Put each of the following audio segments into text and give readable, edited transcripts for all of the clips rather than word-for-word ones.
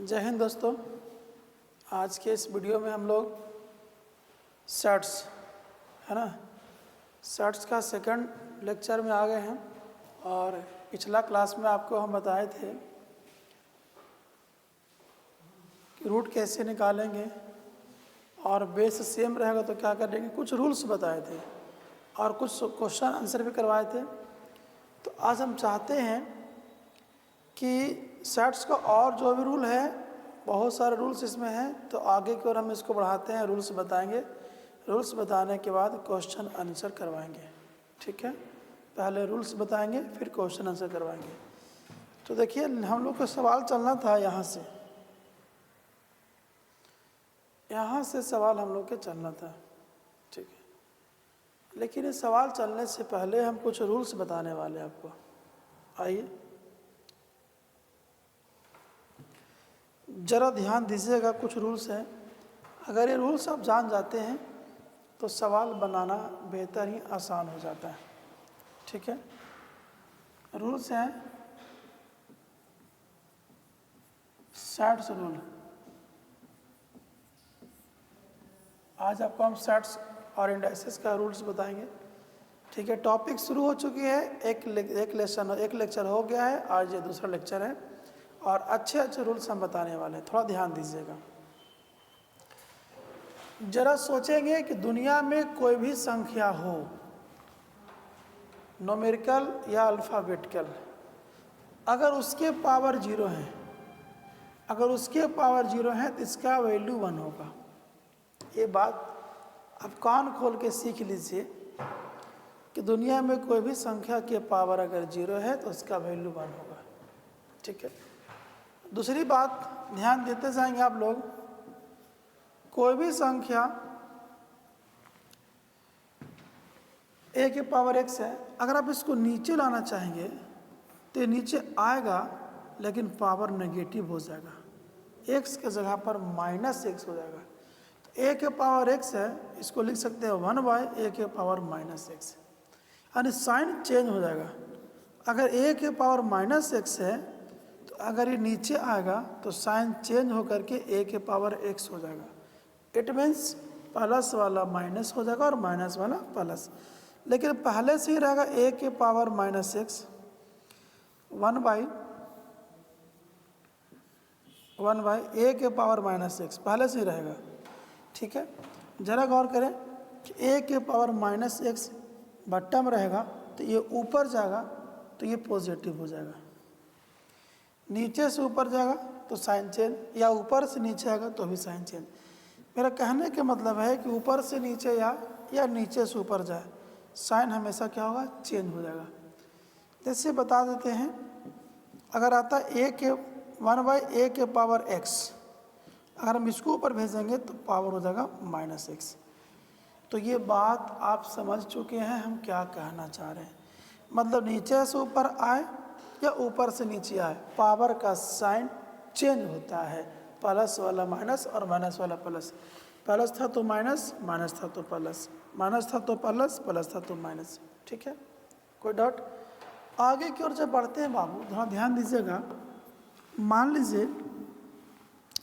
जय हिंद दोस्तों। आज के इस वीडियो में हम लोग सेट्स है ना, सेट्स का सेकंड लेक्चर में आ गए हैं। और पिछला क्लास में आपको हम बताए थे कि रूट कैसे निकालेंगे और बेस सेम रहेगा तो क्या करेंगे, कुछ रूल्स बताए थे और कुछ क्वेश्चन आंसर भी करवाए थे। तो आज हम चाहते हैं कि सेट्स का और जो भी रूल है, बहुत सारे रूल्स इसमें हैं, तो आगे की ओर हम इसको बढ़ाते हैं, रूल्स बताएंगे। रूल्स बताने के बाद क्वेश्चन आंसर करवाएंगे, ठीक है। पहले रूल्स बताएंगे फिर क्वेश्चन आंसर करवाएंगे। तो देखिए, हम लोग को सवाल चलना था यहाँ से सवाल हम लोग के चलना था, ठीक है। लेकिन इस सवाल चलने से पहले हम कुछ रूल्स बताने वाले हैं आपको। आइए ज़रा ध्यान दीजिएगा, कुछ रूल्स हैं। अगर ये रूल्स आप जान जाते हैं तो सवाल बनाना बेहतर ही आसान हो जाता है, ठीक है। रूल्स हैं सेट्स रूल। आज आपको हम सेट्स और इंडाइसेस का रूल्स बताएंगे, ठीक है। टॉपिक शुरू हो चुकी है, एक लेक्चर हो गया है, आज ये दूसरा लेक्चर है और अच्छे अच्छे रूल्स हम बताने वाले हैं। थोड़ा ध्यान दीजिएगा। जरा सोचेंगे कि दुनिया में कोई भी संख्या हो, न्यूमेरिकल या अल्फ़ाबेटिकल, अगर उसके पावर जीरो है तो इसका वैल्यू 1 होगा। ये बात आप कान खोल के सीख लीजिए कि दुनिया में कोई भी संख्या के पावर अगर जीरो है तो उसका वैल्यू 1 होगा, ठीक है। दूसरी बात ध्यान देते जाएंगे आप लोग, कोई भी संख्या a के पावर x है, अगर आप इसको नीचे लाना चाहेंगे तो ये नीचे आएगा लेकिन पावर नेगेटिव हो जाएगा, x के जगह पर -x हो जाएगा। तो a के पावर x है, इसको लिख सकते हैं 1/a के पावर -x, यानी साइन चेंज हो जाएगा। अगर a के पावर -x है तो अगर ये नीचे आएगा तो साइन चेंज होकर के a के पावर x हो जाएगा। इट मीन्स प्लस वाला माइनस हो जाएगा और माइनस वाला प्लस। लेकिन पहले से ही रहेगा a के पावर -x 1/a के पावर -x पहले से ही रहेगा, ठीक है। जरा गौर करें कि a के पावर -x बट्टा में रहेगा तो ये ऊपर जाएगा तो ये पॉजिटिव हो जाएगा, नीचे से ऊपर जाएगा तो साइन चेंज, या ऊपर से नीचे आएगा तो भी साइन चेंज। मेरा कहने का मतलब है कि ऊपर से नीचे या नीचे से ऊपर जाए, साइन हमेशा क्या होगा, चेंज हो जाएगा। जैसे बता देते हैं, अगर आता है 1/a के पावर x, अगर हम इसको ऊपर भेजेंगे तो पावर हो जाएगा -x। तो ये बात आप समझ चुके हैं हम क्या कहना चाह रहे हैं। मतलब नीचे से ऊपर आए या ऊपर से नीचे आए, पावर का साइन चेंज होता है, प्लस वाला माइनस और माइनस वाला प्लस। प्लस था तो माइनस, माइनस था तो प्लस, माइनस था तो प्लस, प्लस था तो माइनस, ठीक है। कोई डाउट? आगे की ओर जब बढ़ते हैं बाबू, थोड़ा ध्यान दीजिएगा। मान लीजिए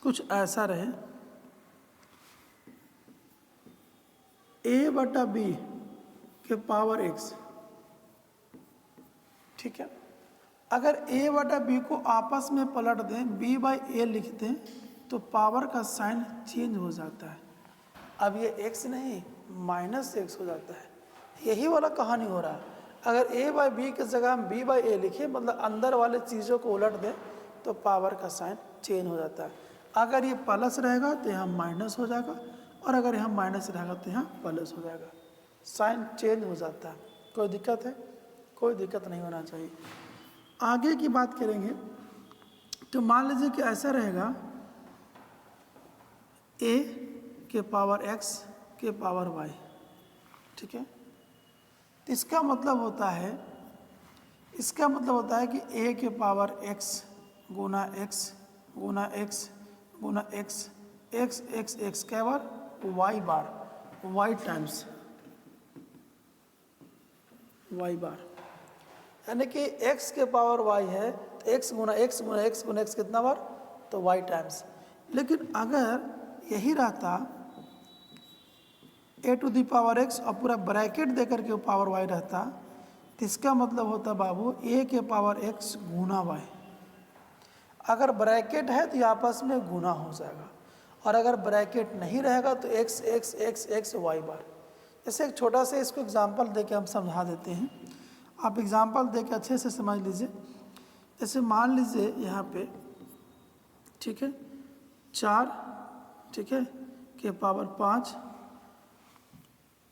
कुछ ऐसा रहे, a/b के पावर x, ठीक है। अगर a/b को आपस में पलट दें, b/a लिख दें, तो पावर का साइन चेंज हो जाता है। अब ये x नहीं -x हो जाता है। यही वाला कहानी हो रहा है। अगर a/b की जगह हम b/a लिखें, मतलब अंदर वाले चीज़ों को उलट दें, तो पावर का साइन चेंज हो जाता है। अगर ये प्लस रहेगा तो यहाँ माइनस हो जाएगा, और अगर यहाँ माइनस रहेगा तो यहाँ प्लस हो जाएगा, साइन चेंज हो जाता है। कोई दिक्कत है? कोई दिक्कत नहीं होना चाहिए। आगे की बात करेंगे तो मान लीजिए कि ऐसा रहेगा, a के पावर x के पावर y, ठीक है। तो इसका मतलब होता है कि a के पावर x गुना x गुना x गुना x x x x क्या बार y बार, y टाइम्स y बार, यानी कि x के पावर y है तो x गुना x गुना x गुना x कितना बार तो y टाइम्स। लेकिन अगर यही रहता a to the power x और पूरा ब्रैकेट दे करके पावर y रहता, तो इसका मतलब होता बाबू a के पावर x गुना y। अगर ब्रैकेट है तो ये आपस में गुना हो जाएगा, और अगर ब्रैकेट नहीं रहेगा तो x x x x y बार। जैसे एक छोटा सा इसको एग्जांपल देके हम समझा देते हैं, आप एग्जांपल देके अच्छे से समझ लीजिए। जैसे मान लीजिए यहाँ पे, ठीक है, 4, ठीक है, के पावर 5,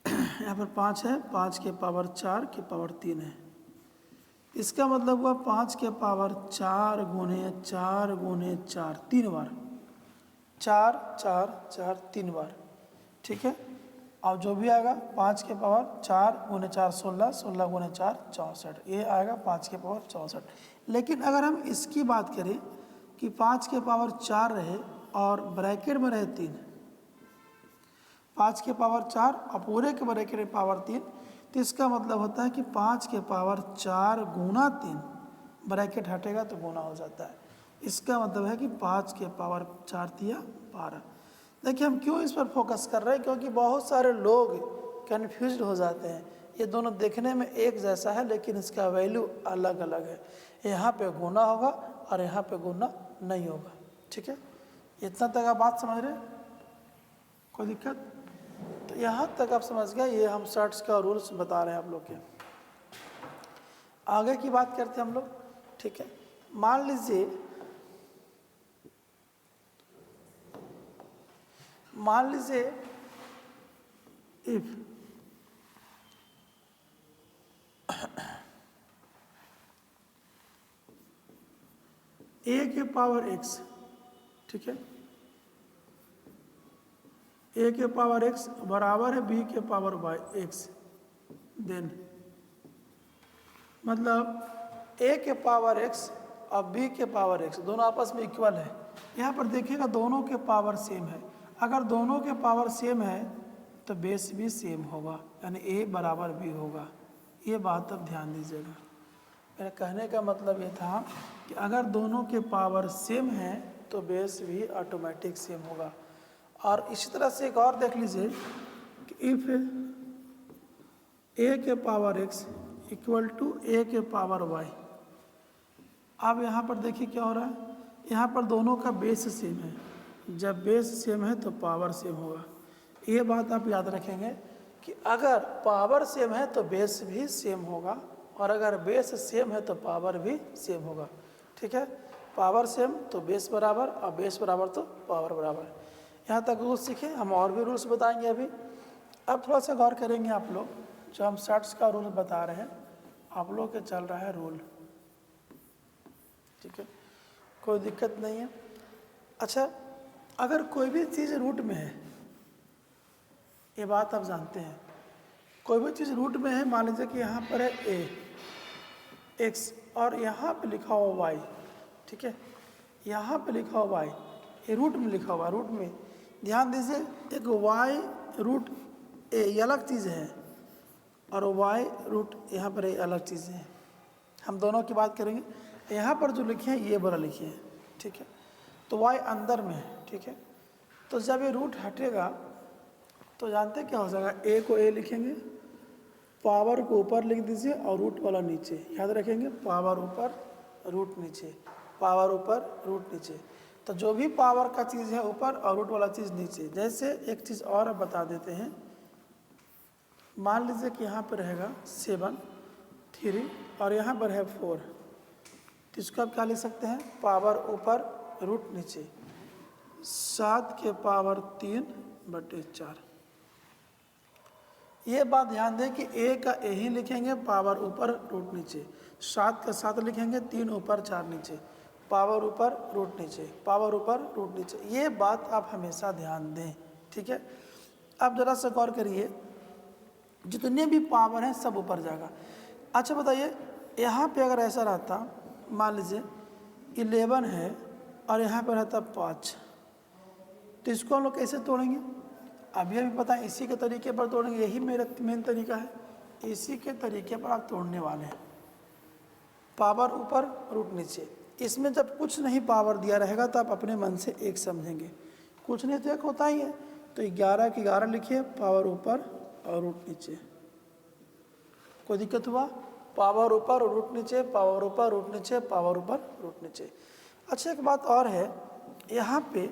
यहाँ पर 5 है, 5 के पावर 4 के पावर 3 है। इसका मतलब हुआ 5 के पावर 4 गुने 4 गुने 4, 3 बार, 4 4 4 3 बार, ठीक है। और जो भी आएगा 5 के पावर 4 गुने 4 16, 16 गुने 4 64, ये आएगा 5 के पावर 64। लेकिन अगर हम इसकी बात करें कि 5 के पावर 4 रहे और ब्रैकेट में रहे 3, 5 के पावर 4 और पूरे के ब्रैकेट में पावर 3, तो इसका मतलब होता है कि 5 के पावर 4 गुना 3, ब्रैकेट हटेगा तो गुना हो जाता है। इसका मतलब है कि 5 के पावर 4 दिया 12। देखिए हम क्यों इस पर फोकस कर रहे हैं, क्योंकि बहुत सारे लोग कन्फ्यूज हो जाते हैं। ये दोनों देखने में एक जैसा है लेकिन इसका वैल्यू अलग अलग है। यहाँ पे गुना होगा और यहाँ पे गुना नहीं होगा, ठीक है। इतना तक आप बात समझ रहे हैं, कोई दिक्कत? तो यहाँ तक आप समझ गए। ये हम शर्ट्स का रूल्स बता रहे हैं आप लोग के। आगे की बात करते हैं हम लोग, ठीक है। मान लीजिए इफ a के पावर x, ठीक है, a के पावर x बराबर है b के पावर y x, देन मतलब a के पावर x और b के पावर x दोनों आपस में इक्वल है। यहाँ पर देखिएगा दोनों के पावर सेम है। अगर दोनों के पावर सेम है तो बेस भी सेम होगा, यानी a बराबर b होगा। ये बात अब ध्यान दीजिएगा। मेरे कहने का मतलब ये था कि अगर दोनों के पावर सेम है तो बेस भी ऑटोमेटिक सेम होगा। और इसी तरह से एक और देख लीजिए कि इफ a के power x equal to a के पावर y। अब यहाँ पर देखिए क्या हो रहा है, यहाँ पर दोनों का बेस सेम है। जब बेस सेम है तो पावर सेम होगा। ये बात आप याद रखेंगे कि अगर पावर सेम है तो बेस भी सेम होगा, और अगर बेस सेम है तो पावर भी सेम होगा, ठीक है। पावर सेम तो बेस बराबर, और बेस बराबर तो पावर बराबर। यहाँ तक रूल्स सीखे, हम और भी रूल्स बताएंगे अभी। अब थोड़ा सा गौर करेंगे आप लोग, जो हम शर्ट्स का रूल बता रहे हैं आप लोग के चल रहा है रूल, ठीक है, कोई दिक्कत नहीं है। अच्छा, अगर कोई भी चीज़ रूट में है, ये बात आप जानते हैं, कोई भी चीज़ रूट में है, मान लीजिए कि यहाँ पर है a x और यहाँ पे लिखा हुआ y, ठीक है, यहाँ पे लिखा हुआ y, ये रूट में लिखा हुआ, रूट में ध्यान दीजिए। एक y रूट a ये अलग चीज़ है और y रूट यहाँ पर ये अलग चीज़ है। हम दोनों की बात करेंगे। यहाँ पर जो लिखे हैं ये बड़ा लिखे हैं, ठीक है, तो y अंदर में है, ठीक है। तो जब ये रूट हटेगा तो जानते क्या हो जाएगा, a को a लिखेंगे, पावर को ऊपर लिख दीजिए और रूट वाला नीचे। याद रखेंगे, पावर ऊपर रूट नीचे, पावर ऊपर रूट नीचे। तो जो भी पावर का चीज़ है ऊपर और रूट वाला चीज़ नीचे। जैसे एक चीज़ और अब बता देते हैं, मान लीजिए कि यहाँ पर रहेगा 7 3 और यहाँ पर है 4, तो इसको आप क्या लिख सकते हैं, पावर ऊपर रूट नीचे, 7 के पावर 3/4। ये बात ध्यान दें कि a का a ही लिखेंगे, पावर ऊपर रूट नीचे, 7 का 7 लिखेंगे, 3 ऊपर 4 नीचे, पावर ऊपर रूट नीचे, पावर ऊपर रूट नीचे। ये बात आप हमेशा ध्यान दें, ठीक है। अब ज़रा सा गौर करिए, जितने भी पावर हैं सब ऊपर जाएगा। अच्छा बताइए, यहाँ पे अगर ऐसा रहता, मान लीजिए 11 है और यहाँ पर रहता 5, तो इसको हम लोग कैसे तोड़ेंगे? अभी पता है, इसी के तरीके पर तोड़ेंगे। यही मेरा मेन तरीका है, इसी के तरीके पर आप तोड़ने वाले हैं। पावर ऊपर रूट नीचे, इसमें जब कुछ नहीं पावर दिया रहेगा तो आप अपने मन से एक समझेंगे, कुछ नहीं तो एक होता ही है। तो 11 की 11 लिखिए, पावर ऊपर और रूट नीचे। कोई दिक्कत हुआ? पावर ऊपर और रूट नीचे, पावर ऊपर रूट नीचे, पावर ऊपर रूट नीचे। अच्छा एक बात और है, यहाँ पे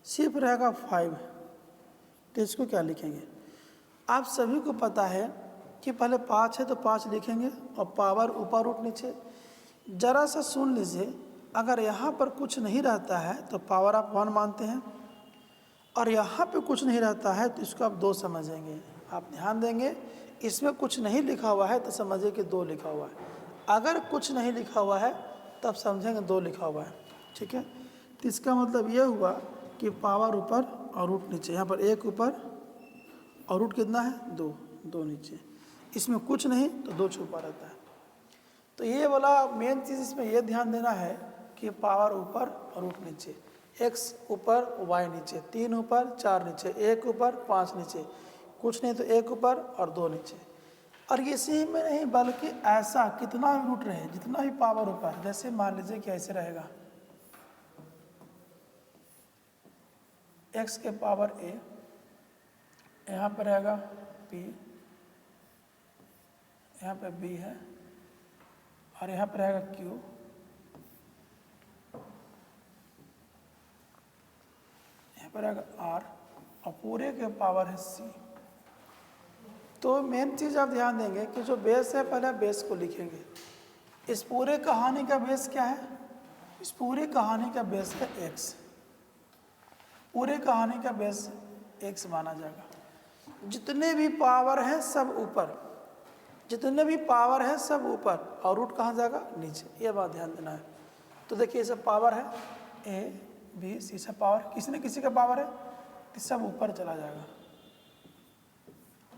सिर्फ रहेगा 5, तो इसको क्या लिखेंगे? आप सभी को पता है कि पहले 5 है तो 5 लिखेंगे और पावर ऊपर रूट नीचे। जरा सा सुन लीजिए, अगर यहाँ पर कुछ नहीं रहता है तो पावर आप 1 मानते हैं, और यहाँ पे कुछ नहीं रहता है तो इसको आप 2 समझेंगे। आप ध्यान देंगे, इसमें कुछ नहीं लिखा हुआ है तो समझिए कि 2 लिखा हुआ है। अगर कुछ नहीं लिखा हुआ है तब समझेंगे 2 लिखा हुआ है। ठीक है, तो इसका मतलब ये हुआ कि पावर ऊपर और रूट नीचे। यहाँ पर 1 ऊपर और रूट कितना है? 2, 2 नीचे। इसमें कुछ नहीं तो 2 छुपा रहता है। तो ये वाला मेन चीज़ इसमें ये ध्यान देना है कि पावर ऊपर और रूट नीचे, x ऊपर y नीचे, 3 ऊपर 4 नीचे, 1 ऊपर 5 नीचे, कुछ नहीं तो 1 ऊपर और 2 नीचे। और इसी में नहीं बल्कि ऐसा कितना भी रूट रहे, जितना भी पावर ऊपर, जैसे मान लीजिए कि ऐसे रहेगा x के पावर a, यहाँ पर रहेगा p, यहाँ पे b है और यहाँ पर रहेगा q, यहाँ पर रहेगा r और पूरे के पावर है c। तो मेन चीज़ आप ध्यान देंगे कि जो बेस है पहले बेस को लिखेंगे। इस पूरे कहानी का बेस क्या है? इस पूरी कहानी का बेस है x। पूरे कहानी का बेस x माना जाएगा। जितने भी पावर हैं सब ऊपर, जितने भी पावर है सब ऊपर, और रूट कहाँ जाएगा? नीचे। ये बात ध्यान देना है। तो देखिए सब पावर है a b c, सब पावर, किसी न किसी का पावर है तो सब ऊपर चला जाएगा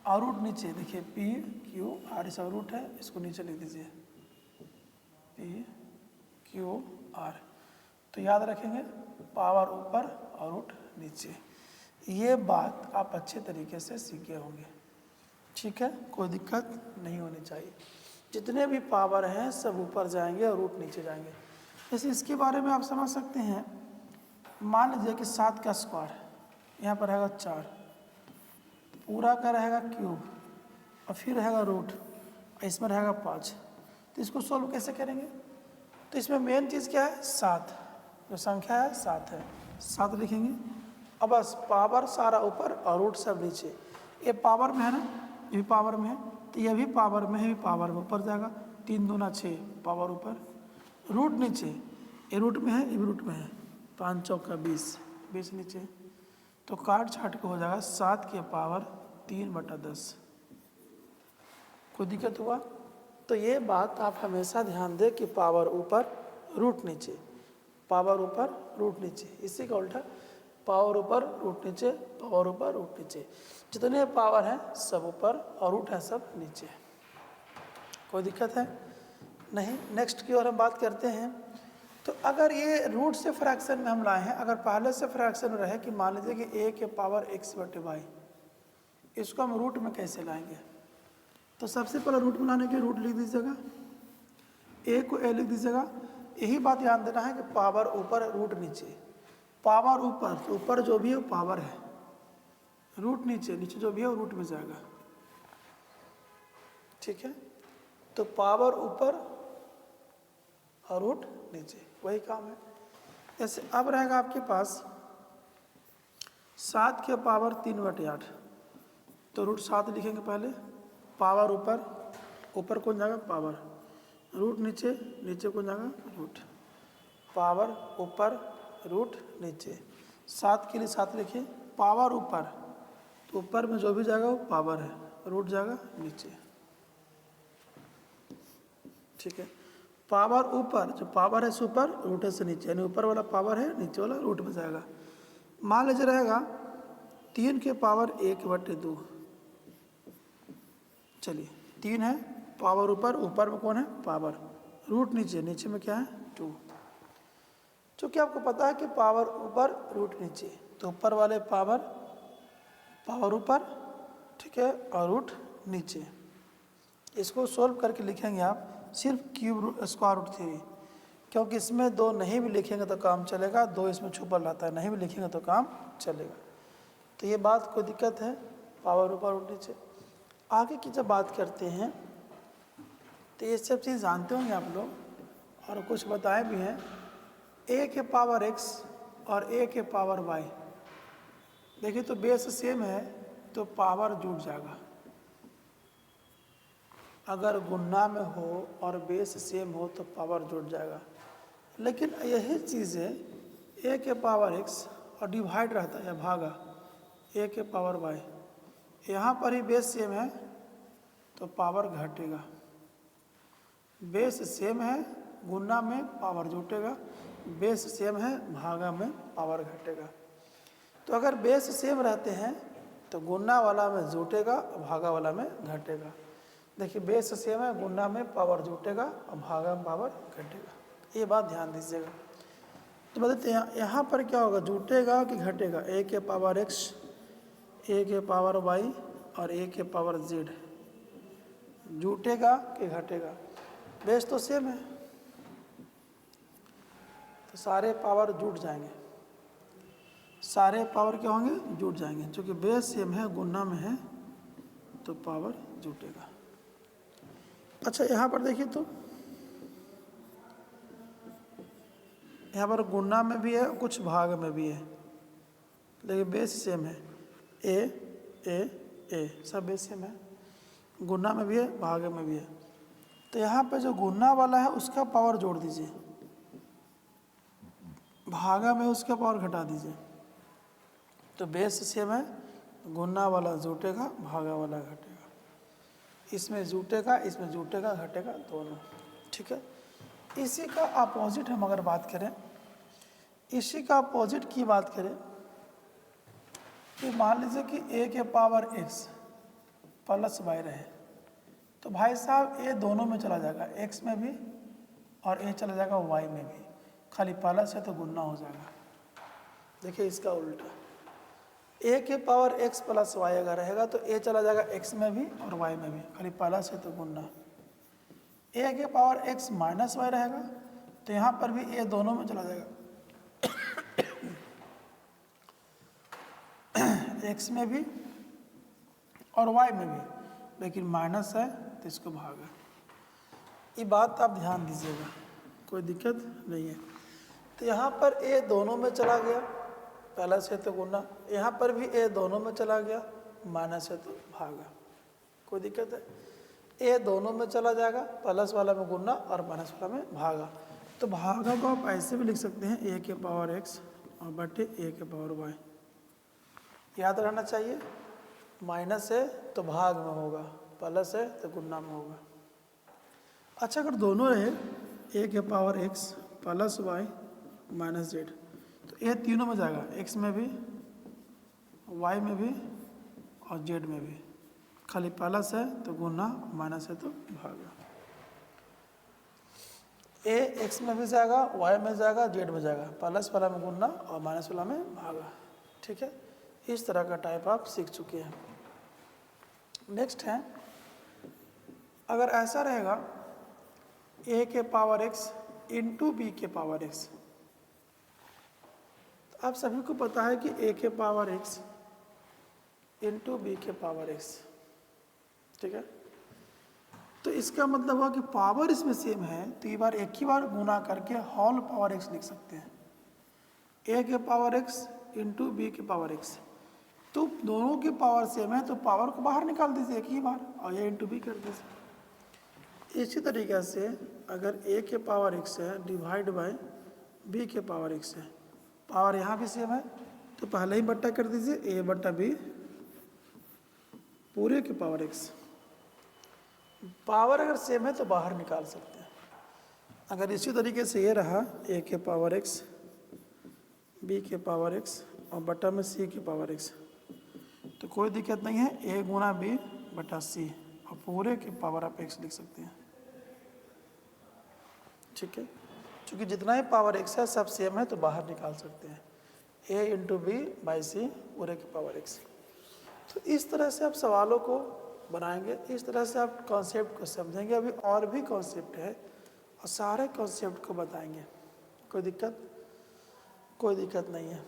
और रूट नीचे। देखिए p q r सब रूट है, इसको नीचे लिख दीजिए p q r। तो याद रखेंगे पावर ऊपर और रूट नीचे। ये बात आप अच्छे तरीके से सीखे होंगे। ठीक है, कोई दिक्कत नहीं होनी चाहिए। जितने भी पावर हैं सब ऊपर जाएंगे और रूट नीचे जाएंगे। जैसे इसके बारे में आप समझ सकते हैं, मान लीजिए कि 7 का स्क्वायर, यहाँ पर रहेगा 4, पूरा का रहेगा क्यूब और फिर रहेगा रूट, इसमें रहेगा 5। तो इसको सॉल्व कैसे करेंगे? तो इसमें मेन चीज़ क्या है? 7, जो संख्या है 7 है, 7 लिखेंगे। अब बस पावर सारा ऊपर और रूट सब नीचे। ये पावर में है ना, ये भी पावर में है, तो ये भी पावर में है, भी पावर में ऊपर जाएगा। 3 दूना 6, पावर ऊपर, रूट नीचे। ये रूट में है, ये भी रूट में है, 5 चौका 20, 20 नीचे। तो काट छाट के हो जाएगा 7 के पावर 3/10। कोई दिक्कत हुआ? तो ये बात आप हमेशा ध्यान दें कि पावर ऊपर रूट नीचे, पावर ऊपर रूट नीचे। इसी का उल्टा पावर ऊपर रूट नीचे, पावर ऊपर रूट नीचे। जितने पावर हैं सब ऊपर और रूट है सब नीचे। कोई दिक्कत है? नहीं। नेक्स्ट की ओर हम बात करते हैं। तो अगर ये रूट से फ्रैक्शन में हम लाए हैं, अगर पहले से फ्रैक्शन में रहे कि मान लीजिए कि a के पावर x/y, इसको हम रूट में कैसे लाएंगे? तो सबसे पहले रूट में लाने के रूट लिख दीजिएगा, a को a लिख दीजिएगा। यही बात ध्यान देना है कि पावर ऊपर रूट नीचे। पावर ऊपर तो ऊपर जो भी है वो पावर है, रूट नीचे, नीचे जो भी है वो रूट में जाएगा। ठीक है, तो पावर ऊपर और रूट नीचे, वही काम है। जैसे अब रहेगा आपके पास 7 के पावर 3/8, तो रूट 7 लिखेंगे पहले। पावर ऊपर, ऊपर कौन जाएगा? पावर। रूट नीचे, नीचे कौन जाएगा? रूट। पावर ऊपर, रूट नीचे। 7 के लिए 7 लिखिए। पावर ऊपर, तो ऊपर में जो भी जाएगा वो पावर है, रूट जाएगा नीचे। ठीक है, पावर ऊपर, जो पावर है ऊपर, रूट है से नीचे, यानी ऊपर वाला पावर है, नीचे वाला रूट में जाएगा। मान लीजिए रहेगा 3 के पावर 1/2। चलिए 3 है, पावर ऊपर, ऊपर में कौन है? पावर। रूट नीचे, नीचे में क्या है? 2। चूँकि आपको पता है कि पावर ऊपर रूट नीचे, तो ऊपर वाले पावर, पावर ऊपर, ठीक है, और रूट नीचे। इसको सोल्व करके लिखेंगे आप सिर्फ क्यूब स्क्वायर रूट थ्री, क्योंकि इसमें 2 नहीं भी लिखेंगे तो काम चलेगा, 2 इसमें छुपा रहता है, नहीं भी लिखेंगे तो काम चलेगा। तो ये बात कोई दिक्कत है, पावर ऊपर और नीचे। आगे की जब बात करते हैं तो ये सब चीज़ जानते होंगे आप लोग, और कुछ बताए भी हैं। a के पावर x और a के पावर y, देखिए तो बेस सेम है तो पावर जुड़ जाएगा। अगर गुणा में हो और बेस सेम हो तो पावर जुड़ जाएगा। लेकिन यही चीज़ है a के पावर x और डिवाइड रहता है भागा a के पावर y, यहाँ पर ही बेस सेम है तो पावर घटेगा। बेस सेम है, गुणा में पावर जुटेगा, बेस सेम है, भागा में पावर घटेगा। तो अगर बेस सेम रहते हैं तो गुणा वाला में जुटेगा और भागा वाला में घटेगा। देखिए बेस सेम है, गुणा में पावर जुटेगा और भागा में पावर घटेगा, ये बात ध्यान दीजिएगा। तो बताते हैं यहाँ पर क्या होगा, जुटेगा कि घटेगा। a के पावर x, a के पावर y और a के पावर z, जुटेगा कि घटेगा। बेस तो सेम है तो सारे पावर जुट जाएंगे, सारे पावर क्या होंगे, जुट जाएंगे। क्योंकि बेस सेम है, गुणा में है तो पावर जुटेगा। अच्छा यहाँ पर देखिए तो यहाँ पर गुणा में भी है, कुछ भाग में भी है, लेकिन बेस सेम है। ए सब बेस सेम है, गुणा में भी है, भाग में भी है। तो यहाँ पे जो गुणा वाला है उसका पावर जोड़ दीजिए, भागा में उसका पावर घटा दीजिए। तो बेस सेम है, गुणा वाला जुटेगा, भागा वाला घटेगा। इसमें जुटेगा, इसमें जुटेगा, घटेगा दोनों, ठीक है। इसी का अपोजिट हम अगर बात करें, इसी का अपोजिट की बात करें कि मान लीजिए कि a के पावर x प्लस y रहे, तो भाई साहब a दोनों में चला जाएगा, x में भी और a चला जाएगा y में भी। खाली प्लस है तो गुणा हो जाएगा। देखिए इसका उल्टा, a के पावर x प्लस y अगर रहेगा तो a चला जाएगा x में भी और y में भी, खाली प्लस है तो गुणा। a के पावर x माइनस y रहेगा तो यहाँ पर भी a दोनों में चला जाएगा, x में भी और y में भी, लेकिन माइनस है तो इसको भागा। ये बात आप ध्यान दीजिएगा, कोई दिक्कत नहीं है। तो यहाँ पर a दोनों में चला गया, प्लस है तो गुना। यहाँ पर भी a दोनों में चला गया, माइनस है तो भागा, कोई दिक्कत है। a दोनों में चला जाएगा, प्लस वाला में गुना और माइनस वाला में भागा। तो भागा को आप ऐसे भी लिख सकते हैं, a के पावर x और बटे a के पावर y। याद रहना चाहिए, माइनस है तो भाग में होगा, प्लस है तो गुना में होगा। अच्छा अगर दोनों रहे, a के power x plus y minus z, तो a तीनों में जाएगा, x में भी, y में भी और z में भी। खाली प्लस है तो गुना, माइनस है तो भागा। a x में भी जाएगा, y में जाएगा, z में जाएगा, प्लस वाला में गुना और माइनस वाला में भागा, ठीक है। इस तरह का टाइप आप सीख चुके हैं। नेक्स्ट है, अगर ऐसा रहेगा a के पावर x इंटू बी के पावर x, तो आप सभी को पता है कि a के पावर x इंटू बी के पावर x, ठीक है। तो इसका मतलब हुआ कि पावर इसमें सेम है तो ये बार एक ही बार गुना करके होल पावर x लिख सकते हैं। a के पावर x इंटू बी के पावर x, तो दोनों की पावर सेम है तो पावर को बाहर निकाल दीजिए एक ही बार और ये इंटू बी कर दीजिए। इसी तरीके से अगर a के पावर x है डिवाइड बाय b के पावर x है, पावर यहाँ भी सेम है तो पहले ही बट्टा कर दीजिए, a बट्टा b पूरे के पावर x। पावर अगर सेम है तो बाहर निकाल सकते हैं। अगर इसी तरीके से ये रहा a के पावर x b के पावर x और बट्टा में c के पावर x, तो कोई दिक्कत नहीं है, a गुना b बटा c और पूरे के पावर आप x लिख सकते हैं, ठीक है। क्योंकि जितना ही पावर x है सब सेम है तो बाहर निकाल सकते हैं, a इंटू बी बाई सी पूरे के पावर x। तो इस तरह से आप सवालों को बनाएंगे। इस तरह से आप कॉन्सेप्ट को समझेंगे। अभी और भी कॉन्सेप्ट है और सारे कॉन्सेप्ट को बताएंगे। कोई दिक्कत नहीं है।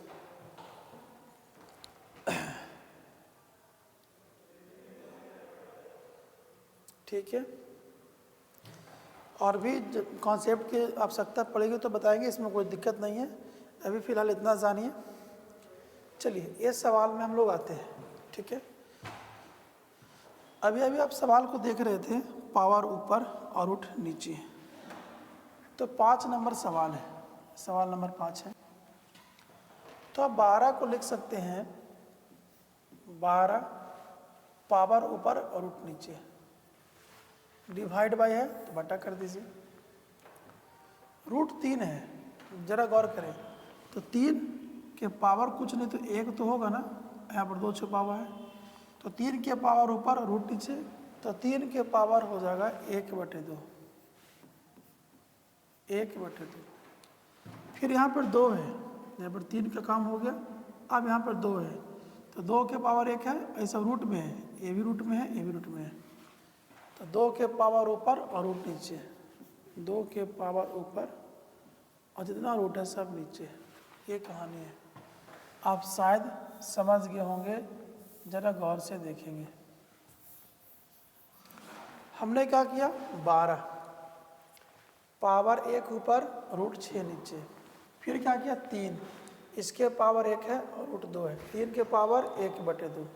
ठीक है, और भी कॉन्सेप्ट की आवश्यकता पड़ेगी तो बताएंगे, इसमें कोई दिक्कत नहीं है। अभी फ़िलहाल इतना जानिए। चलिए ये सवाल में हम लोग आते हैं। ठीक है, अभी आप सवाल को देख रहे थे, पावर ऊपर और रूट नीचे। तो 5 नंबर सवाल है, सवाल नंबर 5 है। तो आप 12 को लिख सकते हैं 12 पावर ऊपर और रूट नीचे, डिवाइड बाय है तो बटा कर दीजिए। रूट 3 है, जरा गौर करें तो 3 के पावर कुछ नहीं तो 1 तो होगा ना, यहाँ पर 2 छुपा हुआ है, तो 3 के पावर ऊपर और रूट नीचे, तो 3 के पावर हो जाएगा 1/2, 1/2। फिर यहाँ पर 2 है, यहाँ पर 3 का काम हो गया। अब यहाँ पर 2 है, तो 2 के पावर 1 है, ऐसा रूट में है, ये भी रूट में है, ये भी रूट में है, तो 2 के पावर ऊपर और रूट नीचे, 2 के पावर ऊपर और जितना रूट है सब नीचे। ये कहानी है, आप शायद समझ गए होंगे, जरा गौर से देखेंगे। हमने क्या किया, 12 पावर 1 ऊपर रूट 6 नीचे। फिर क्या किया, 3 इसके पावर 1 है और रूट 2 है, 3 के पावर 1/2।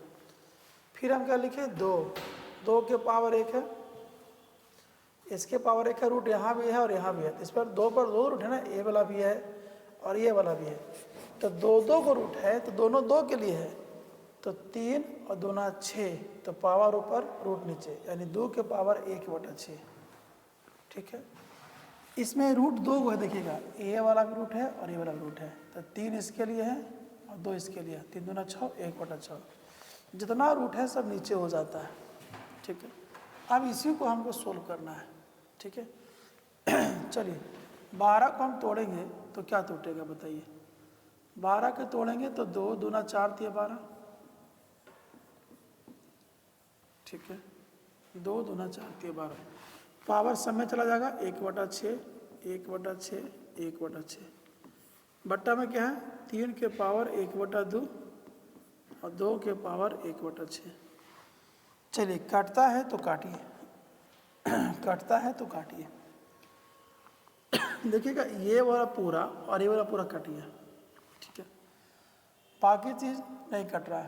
फिर हम क्या लिखे, 2 के पावर 1 है, इसके पावर 1 है, रूट यहाँ भी है और यहाँ भी है, इस पर 2 रूट है ना, ये वाला भी है और ये वाला भी है, तो 2 को रूट है, तो दोनों 2 के लिए है, तो 3 और 2 6, तो पावर ऊपर रूट नीचे, यानी 2 के पावर 1/6। ठीक है, इसमें रूट 2 को है, देखिएगा ये वाला भी रूट है और ये वाला भी रूट है, तो 3 इसके लिए है और 2 इसके लिए, 3 2 6, 1/6, जितना रूट है सब नीचे हो जाता है। ठीक है, अब इसी को हमको सोल्व करना है। ठीक है, चलिए 12 को हम तोड़ेंगे तो क्या टूटेगा बताइए। 12 के तोड़ेंगे तो 2 2 4 दिए 12। ठीक है, 2 2 4 दिए 12, पावर सब में चला जाएगा 1/6, 1/6, 1/6, बट्टा में क्या है, 3 के पावर 1/2 और 2 के पावर 1/6। चलिए काटता है तो काटिए, कटता है तो काटिए। देखिएगा ये वाला पूरा और ये वाला पूरा कट गया। ठीक है, बाकी चीज़ नहीं कट रहा है,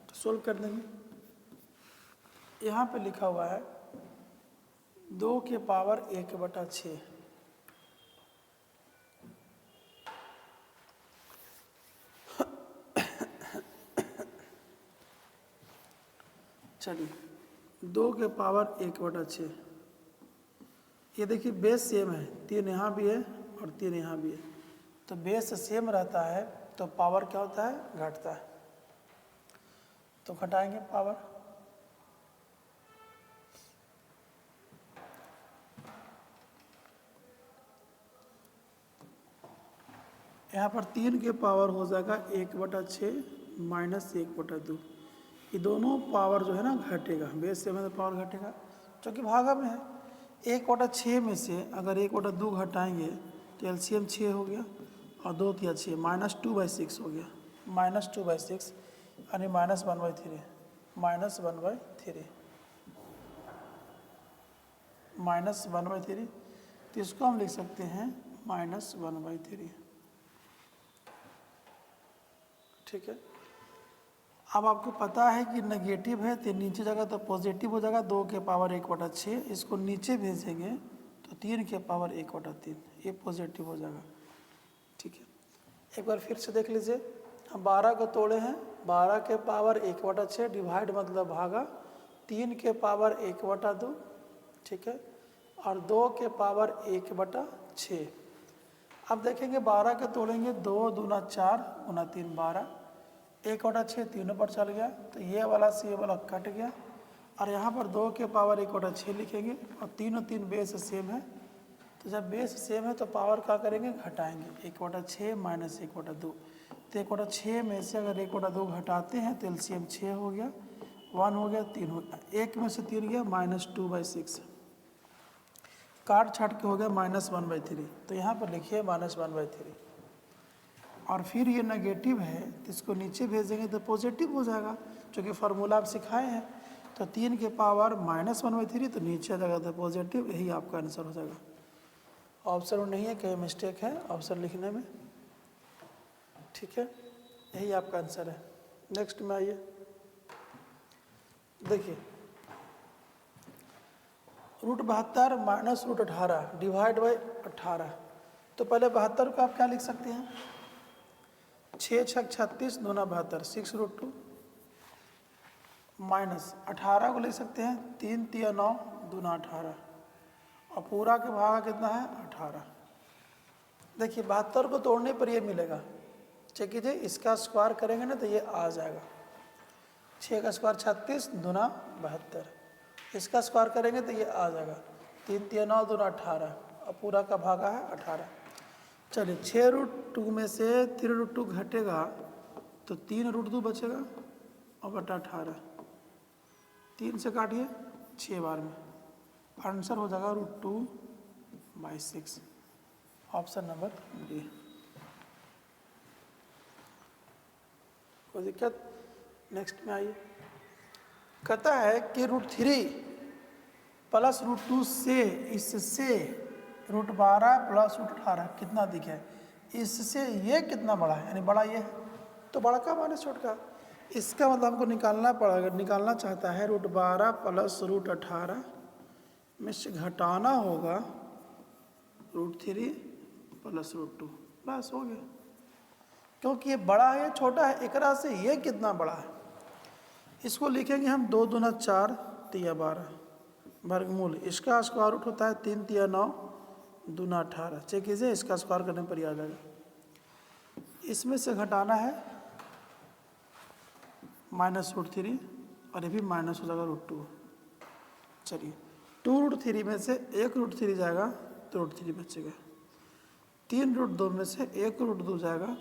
तो सोल्व कर देंगे। यहाँ पे लिखा हुआ है 2 के पावर 1/6, चलिए 2 के पावर 1/6, ये देखिए बेस सेम है, 3 यहाँ भी है और 3 यहाँ भी है, तो बेस सेम रहता है तो पावर क्या होता है, घटता है, तो घटाएंगे पावर। यहाँ पर 3 के पावर हो जाएगा 1/6 माइनस 1/2, ये दोनों पावर जो है ना घटेगा, बेस सेम है तो पावर घटेगा, क्योंकि भागा में है। 1/6 में से अगर 1/2 घटाएंगे तो एलसीएम 6 हो गया और 2 तिया 6, -2/6 हो गया, -2/6 यानी -1/3, -1/3, -1/3, तो इसको हम लिख सकते हैं -1/3। ठीक है, अब आपको पता है कि नेगेटिव है तो नीचे जाएगा तो पॉजिटिव हो जाएगा, 2 के पावर 1/6, इसको नीचे भेजेंगे तो 3 के पावर 1/3, ये पॉजिटिव हो जाएगा। ठीक है, एक बार फिर से देख लीजिए, हम 12 को तोड़े हैं, 12 के पावर 1/6 डिवाइड मतलब भागा, 3 के पावर 1/2, ठीक है, और 2 के पावर 1/6। अब देखेंगे 12 के तोड़ेंगे, 2 दूना 4 गुना 3 12, 1/6 तीनों पर चल गया, तो ये वाला से ये वाला कट गया, और यहाँ पर 2 के पावर 1/6 लिखेंगे, और तीनों बेस सेम है, तो जब बेस सेम है तो पावर क्या करेंगे, घटाएंगे, 1/6 माइनस 1/2, तो 1/6 में से अगर 1/2 घटाते हैं तो एलसीएम 6 हो गया, 1 हो गया, 3 हो गया, 1 में से 3 गया -2/6, काट छाट के हो गया -1/3। तो यहाँ पर लिखिए -1/3, और फिर ये नेगेटिव है तो इसको नीचे भेजेंगे तो पॉजिटिव हो जाएगा, क्योंकि फार्मूला आप सिखाए हैं। तो 3 के पावर -1/3 तो नीचे आ जाएगा तो पॉजिटिव, यही आपका आंसर हो जाएगा। ऑप्शन में नहीं है, कहीं मिस्टेक है ऑप्शन लिखने में, ठीक है, यही आपका आंसर है। नेक्स्ट में आइए, देखिए √72 माइनस √18 डिवाइड बाई 18। तो पहले 72 को आप क्या लिख सकते हैं, 6 छक 36 दूना 72, 6√2 माइनस 18 को लिख सकते हैं 3 तिया 9 दूना 18, और पूरा के भागा कितना है 18। देखिए 72 को तोड़ने पर ये मिलेगा, चेक कीजिए, इसका स्क्वायर करेंगे ना तो ये आ जाएगा 6 का स्क्वायर 36 दूना 72, इसका स्क्वायर करेंगे तो ये आ जाएगा 3 तिया 9 दूना 18, और पूरा का भागा है 18। चलिए 6√2 में से 3√2 घटेगा तो 3√2 बचेगा और बटा 18, 3 से काटिए 6 बार में, आंसर हो जाएगा √2/6, ऑप्शन नंबर डी। कोई दिक्कत? नेक्स्ट में आइए, कहता है कि √3 प्लस √2 से, इससे √12 प्लस √18 कितना दिखे, इससे ये कितना बड़ा है, यानी बड़ा ये है, तो बड़ा का माइनस छोटा, इसका मतलब हमको निकालना पड़ेगा, निकालना चाहता है √12 प्लस √18 में से घटाना होगा √3 प्लस √2, बस हो गया। क्योंकि ये बड़ा है ये छोटा है, एकरा से ये कितना बड़ा है, इसको लिखेंगे हम 2 दूना 4 तिया 12 वर्गमूल, इसका स्क्वायर रूट होता है 3 तिया 9 दूना 18, चेक कीजिए, इसका स्क्वायर करने पर आ जाएगा। इसमें से घटाना है -√3, और ये भी माइनस हो जाएगा √2। चलिए 2√3 में से 1√3 जाएगा तो √3 बचेगा, 3√2 में से 1√2 जाएगा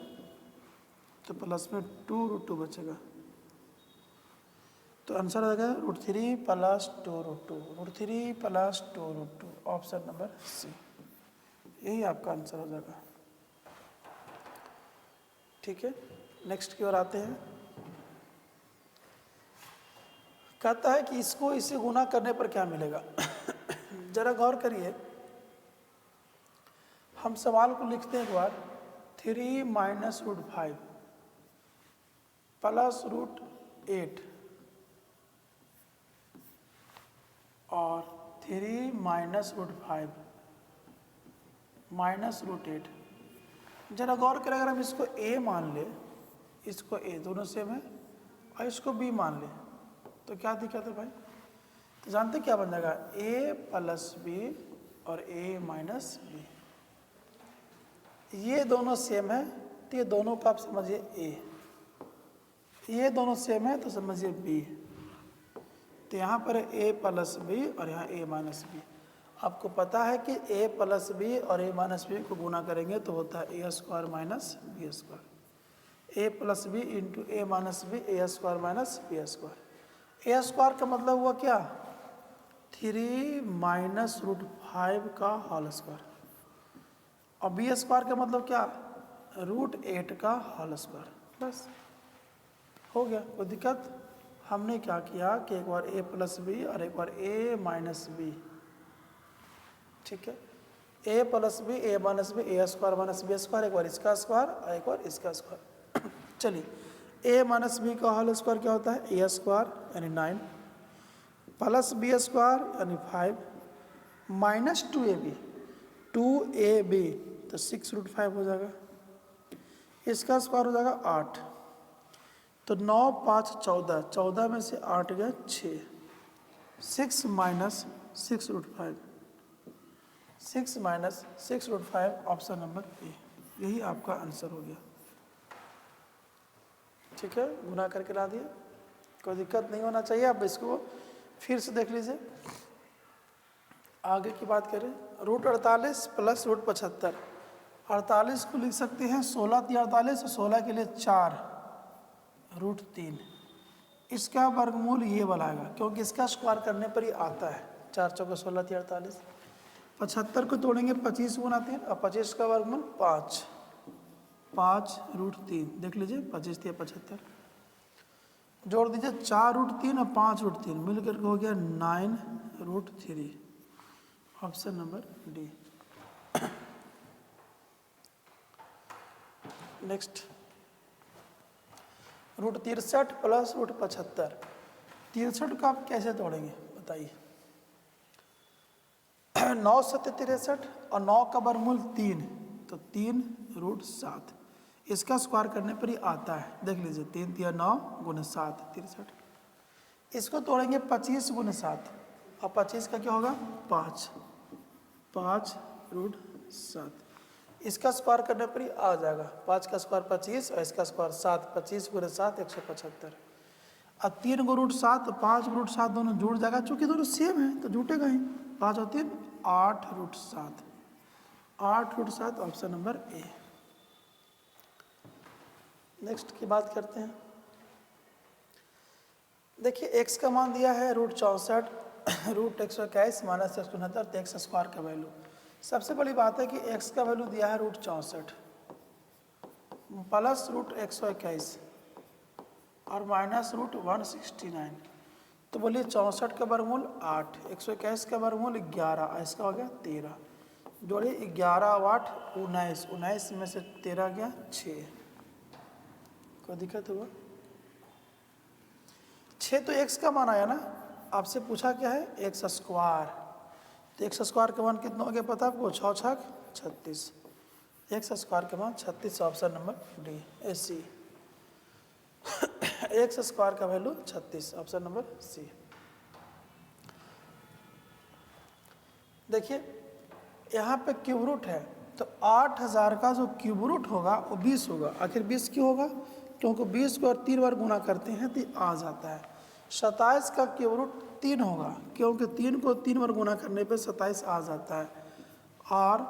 तो प्लस में 2√2 बचेगा, तो आंसर आ जाएगा √3 plus 2√2, √3 plus 2√2, option number C, यही आपका आंसर हो जाएगा। ठीक है, नेक्स्ट की ओर आते हैं। कहता है कि इसको इससे गुना करने पर क्या मिलेगा। जरा गौर करिए, हम सवाल को लिखते हैं एक बार, 3 माइनस √5 प्लस √8 और 3 माइनस √5 माइनस √8। जरा गौर करें, अगर हम इसको a मान ले, इसको a दोनों सेम है, और इसको b मान ले तो क्या दिक्कत है भाई, तो जानते क्या बन जाएगा, a प्लस b और a माइनस b, ये दोनों सेम है तो ये दोनों का आप समझिए a, ये दोनों सेम है तो समझिए b, तो यहाँ पर a प्लस बी और यहाँ a माइनस बी। आपको पता है कि a प्लस बी और a माइनस बी को गुना करेंगे तो होता है a² minus b², a plus b into a minus b, a² minus b²। a² का मतलब हुआ क्या, 3 माइनस √5 का होल स्क्वायर, और b² का मतलब क्या, √8 का होल स्क्वायर, बस हो गया। कोई दिक्कत? हमने क्या किया कि एक बार a प्लस बी और एक बार a माइनस बी, ठीक है, a plus b a minus b, a² minus b², एक बार इसका स्क्वायर और एक बार इसका स्क्वायर। चलिए a माइनस बी का होल स्क्वायर क्या होता है, a² यानी 9 प्लस b² यानी 5 माइनस 2ab तो 6√5 हो जाएगा, इसका स्क्वायर हो जाएगा 8, तो 9 5 14, 14 में से 8 गया 6, 6 minus 6√5, 6 minus 6√5, option number A, यही आपका आंसर हो गया। ठीक है, गुना करके ला दिए, कोई दिक्कत नहीं होना चाहिए। अब इसको फिर से देख लीजिए, आगे की बात करें, √48 प्लस √75, 48 को लिख सकते हैं 16 × 48, 16 के लिए 4 √3, इसका वर्गमूल ये वाला आएगा, क्योंकि इसका स्क्वायर करने पर ही आता है। 4 चौके 16 3 48। 75 को तोड़ेंगे 25 गुना 3, और 25 का वर्गमूल 5, 5√3। देख लीजिए 25 3 75, जोड़ दीजिए 4√3 और 5√3 मिलकर हो गया 9√3। Option number D. Next, √63 plus √75। 63 को आप कैसे तोड़ेंगे बताइए। 9 7 63 और 9 का वर्गमूल 3, तो 3√7। इसका स्क्वायर करने पर ही आता है। देख लीजिए 3 3 9 गुना 7 63। इसको तोड़ेंगे 25 गुना 7, और 25 का क्या होगा 5, 5√7। इसका स्क्वायर करने पर ही आ जाएगा। 5 का स्क्वायर 25 और इसका स्क्वायर 7, 25 गुना 7 175। अब 3 को √7 5 √7 दोनों जुड़ जाएगा, चूंकि दोनों सेम है तो जुटेगा ही। 5 और 3 8√7, 8√7 ऑप्शन नंबर ए। नेक्स्ट की बात करते हैं। देखिए x का मान दिया है √64, √121 माइनस 169, तो x स्क्वायर का वैल्यू। सबसे बड़ी बात है कि x का वैल्यू दिया है √64 प्लस √121 और माइनस √169, तो बोलिए 64 का वर्गमूल 8, 121 का वर्गमूल 11 और इसका हो गया 13। जोड़िए 11 और 8 19, 19 में से 13 गया 6। कोई दिक्कत हुआ? 6 तो x का मान आया ना। आपसे पूछा क्या है x स्क्वायर, तो x स्क्वायर का मान कितना हो गया पता आपको? 6 6 36। x स्क्वायर का मान 36, option number D A C. x square का वैल्यू 36, ऑप्शन नंबर सी। देखिए यहाँ पे क्यूब रूट है, तो 8000 का जो क्यूब रूट होगा वो 20 होगा। आखिर 20 क्यों होगा? क्योंकि 20 को और 3 बार गुना करते हैं तो आ जाता है। 27 का क्यूब रूट 3 होगा, क्योंकि 3 को 3 बार गुना करने पे 27 आ जाता है। और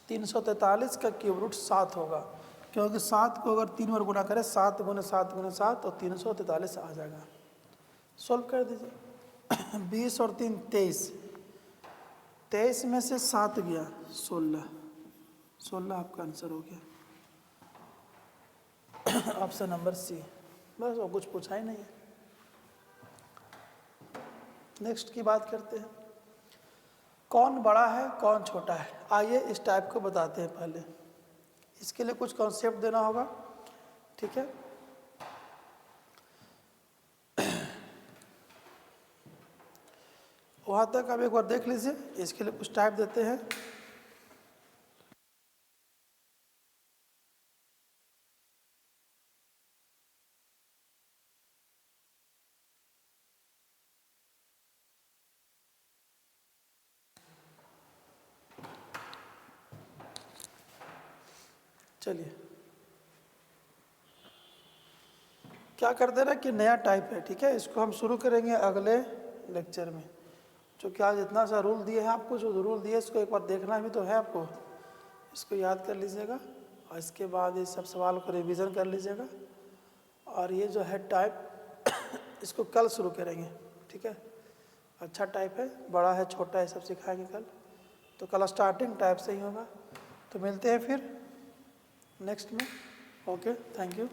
343 का क्यूब रूट 7 होगा, क्योंकि 7 को अगर 3 बार गुना करें 7 गुना 7 गुना 7 तो 343 आ जाएगा। सोल्व कर दीजिए। 20 और 3 23, 23 में से 7 गया 16, 16 आपका आंसर हो गया, ऑप्शन नंबर सी। बस और कुछ पूछा ही नहीं है। नेक्स्ट की बात करते हैं। कौन बड़ा है कौन छोटा है, आइए इस टाइप को बताते हैं। पहले इसके लिए कुछ कॉन्सेप्ट देना होगा, ठीक है। वहाँ तक आप एक बार देख लीजिए। इसके लिए कुछ टाइप देते हैं। चलिए क्या करते हैं ना कि नया टाइप है, ठीक है। इसको हम शुरू करेंगे अगले लेक्चर में। चूँकि आज इतना सा रूल दिए हैं आपको, जो रूल दिए इसको एक बार देखना भी तो है आपको। इसको याद कर लीजिएगा और इसके बाद ये सब सवाल को रिवीजन कर लीजिएगा। और ये जो है टाइप इसको कल शुरू करेंगे, ठीक है। अच्छा टाइप है, बड़ा है छोटा है, सब सिखाएंगे कल। तो कल स्टार्टिंग टाइप से ही होगा। तो मिलते हैं फिर नेक्स्ट में। Okay, thank you.